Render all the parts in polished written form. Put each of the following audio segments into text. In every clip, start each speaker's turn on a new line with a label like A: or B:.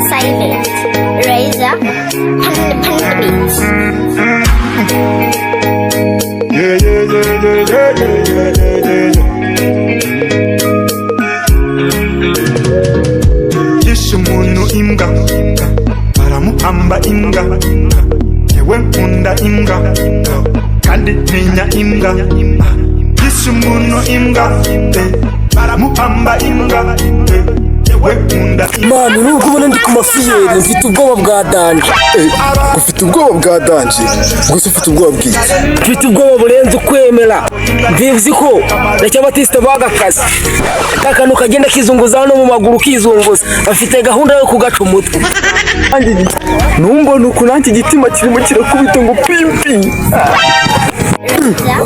A: Silent Razor Panda Beats.
B: Yeshumuntu imbwa baramuhamba imbwa yewe nkunda imbwa kandi ntinya imbwa. Yeshumuntu imbwa baramuhamba imbwa yewe nkunda imbwa.
C: Mani nuko ubona ndi ku mafiyeri mfite ubwoba bwa danje.
D: Ufite ubwoba bwa danje? Gusa ufite ubwoba bw'iki?
C: Mfite ubwoba burenze ukwemera. Mbivuze ko Rachel Batiste bagakaze akantu kagenda kizunguza hano mu maguru kizunguza, bafite gahunda yo kugaca umutwe.
D: Numbona uko nanjye igitima kirimo kirakubita ngo pimpi.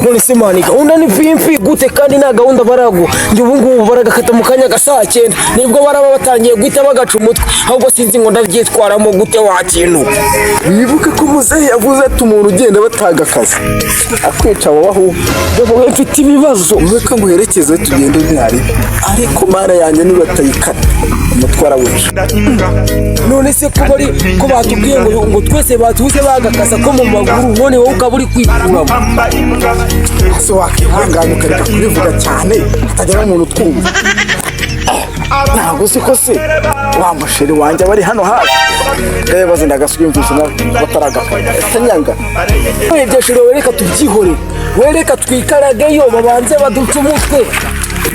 C: None se mani gahunda ni pimpi gute kandi nta gahunda barago? Njye ubu ngubu baragakata mu kanya gasaa 9 nibwo baraba batangiye guhita bagaca umutwe, ahubwo sinzi ngo ndabyitwaramo gute wa kintu.
D: Wibuke ko muzehe yavuze ati umuntu ugenda bataga akazi akwica wabaho.
C: Ndabona mfite ibibazo.
D: Reka nguherekeze tugende ntari, ariko mara yanjye nibatayikata umutwara w'ejo.
C: None se ko batubwiye ngo twese batuze bagakasa ko mu maguru, none wowe ukaba uri kwikuramo.
D: So wakihangana ukareka kubivuga cyane hatagira umuntu utwumva. Ntabwo siko se wa musheri wanjye bari hano hafi. Reba zindagasubyumvisha bataragakata nyanga.
C: Ibyo shiro wereka tubyihore, wereka twikarageyo babanze baduca umutwe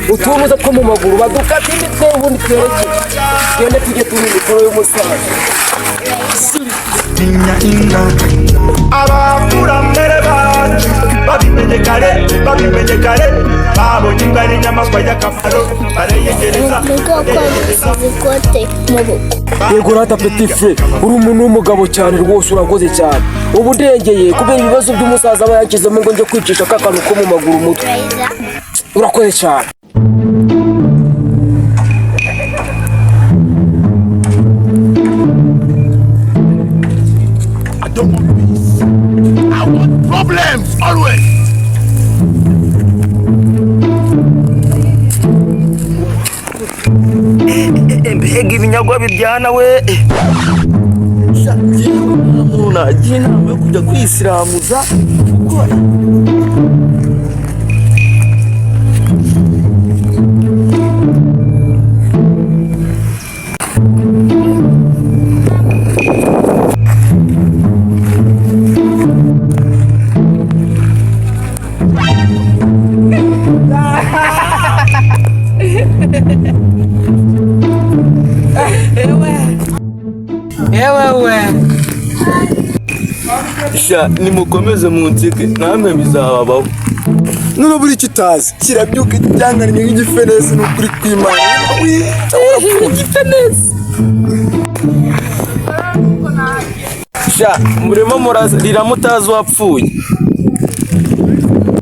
C: utubuza two mu maguru badukata imitwe ubundi twerekeye twende tujye turi mikoro y'umusaza.
B: Ninya inga abakurambere bacu babimenye kare babonye imbwa ari inyamaswa y'akamaro bareyegereza.
C: Yego rata petit frere, uri umuntu w'umugabo cyane rwose, urakoze cyane. Ubu ndengeye kubera ibibazo by'umusaza aba yakizemo ngo njye kwicisha kakantu ko mu maguru umutwe. Urakoze cyane.
E: I don't want peace. I want problems always.
F: Mbega ibinyagwa biryana we. Umuntu nagiye inama yo kujya kwisiramuza gukora. Sha nimukomeze munseke namwe bizababaho.
D: None buri kitazi kirabyuka cyanganye nk'igifenesi n'ukuri kw'Imana.
C: Igifenesi.
F: Sha murimo murazira mutazi wapfuye.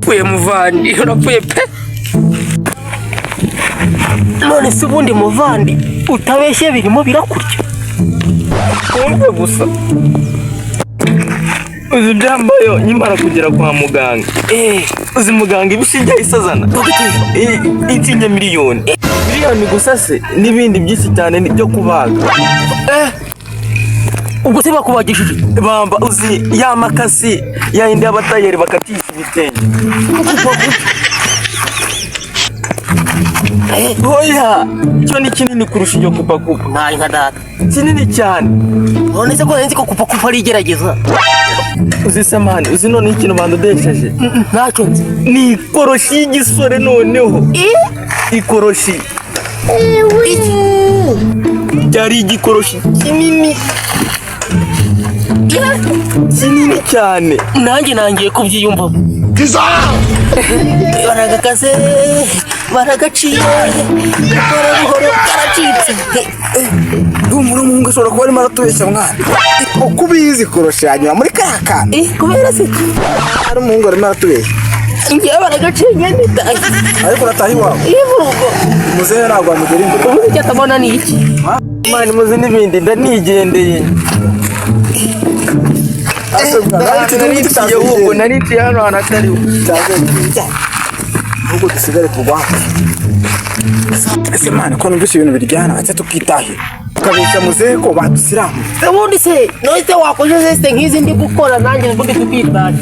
C: Pfuye muvandi, urapfuye pe. None se ubundi muvandi utabeshye birimo birakurya.
F: Kumve gusa. Uzi byambayo nyimara kugera kwa muganga. Uzi muganga ibishinge isazana. Inshinge miliyoni. Miliyoni gusa se n'ibindi byinshi cyane byo kubaga.
C: Ubwo se bakubagishije
F: bamba uzi ya makasi ya indi y'abatayeri bakatisha ibitenge. Hoya cyo ni kinini kurusha iyo kupakupa.
C: ntayi nka data.
F: Kinini cyane.
C: None se ko nzi ko kupakupa ari igerageza.
F: Uzi samani uzi none ikintu bandodesheje.
C: Ntacyo nzi.
F: Ni ikoroshi y'igisore noneho. Ikoroshi. Cyari igikoroshi kinini. Kinini cyane.
C: Nanjye nangiye kubyiyumva. Baragakaze, baragaciye, buhoro karacitse.
D: Ndumva umuhungu ashobora kuba arimo aratubeshya mwana. Uko ubizi korosha yanyura muri kaka.
C: Kubera se
D: ari umuhungu arimo aratubeshya.
C: ngiye baragaciye nyine ndaye.
D: Ariko natahi wawe.
C: Ivugo.
D: Muzehe ntabwo amugera imbere.
C: Ubu icyo atabona ni iki?
F: Mani muzi n'ibindi ndanigendeye. nariciye hano hantu atariho.
D: Ahubwo dusigare kurwana. Ese mani ko numvise ibintu biryana ate tukitahira tukabeshya muzehe ko badusiramu.
C: ubundi se none wakoze zeste nk'izi ndi gukora nanjye mvuge tukitahira.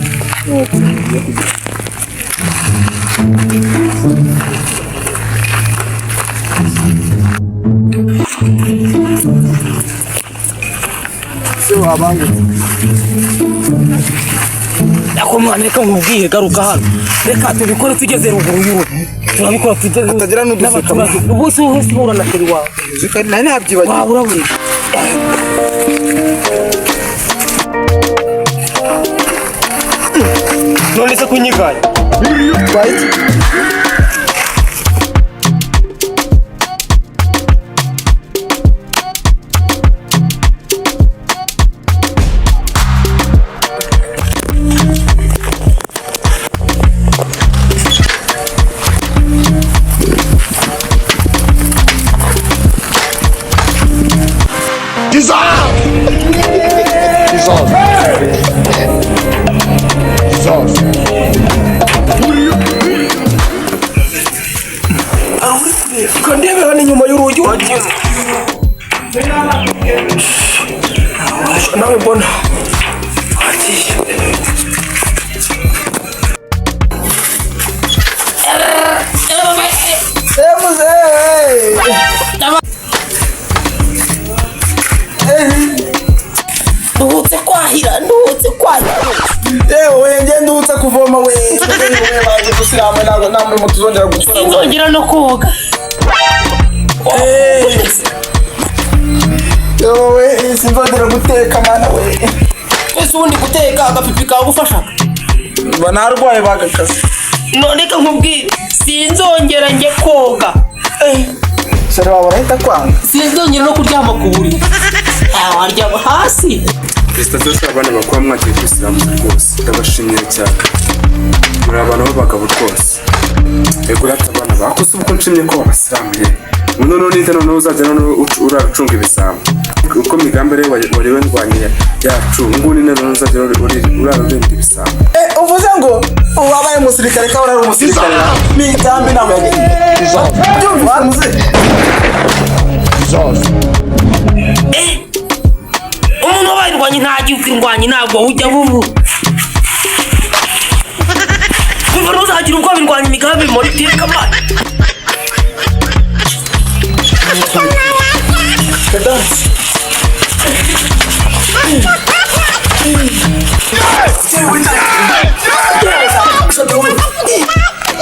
D: Se wabangu
C: Ako mwana reka nkubwiye garuka hano. Reka tubikore tugeze ruguru y'urugo. Turabikora tugeze.
D: Atagira n'uduseka.
C: Ubuse uhura na kiri wawe.
D: zikari nani habyibagiwe.
C: Wabura buri.
F: None se kunyiganya.
C: Kandebe hano inyuma y'urugi. Nawe mbona. Nduhutse kwahira.
D: Yewe ngende utsa kuvoma we. Baje gusiramu ntabwo namwe mutuzongera gukora.
C: Sinzongera no koga.
D: Yewe sinzongera guteka mana we.
C: Ese ubundi guteka agapipi kagufasha.
D: Banarwaye bagakaze.
C: None ka nkubwire sinzongera nge koga.
D: Sare wabona hita kwanga.
C: Sinzongera no kuryama ku buriri. Waryama hasi.
G: Felicitations abana bakora mwagiye kwisilamu rwose ndabashimira cyane muri abantu b'abagabo rwose ego rata abana bakoze uko nshimye ko babasilamuye none nite none uzajya none uracunga ibisambo uko migambi rero wariwe ndwanye yacu nguni none uzajya urarinda ibisambo
D: Uvuze ngo wabaye umusirikare ka urari umusirikare ni itambi nabo yagiye.
C: Umuntu wabayirwanye ntagiye ukirwanye ntabwo ujya bubu. Kuva nuzagira ubwo birwanya imigambi muri teka mali.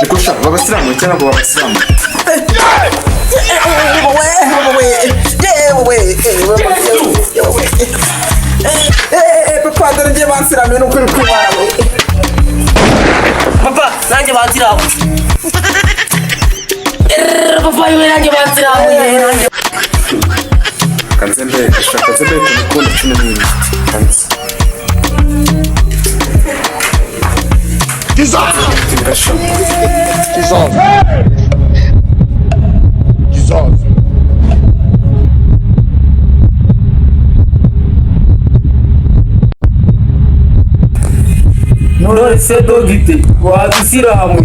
G: niko shaka babasilamu cyangwa ngo babasilamu
D: Papa dore ngiye bansiramu no kuri kwimana we.
C: Papa nanjye banziraho. Papa yewe nanjye banziraho.
G: kanze mbere gashaka kanze mbere kumukunda cumi n'ibiri kanze
F: None se dogite wadusiramu.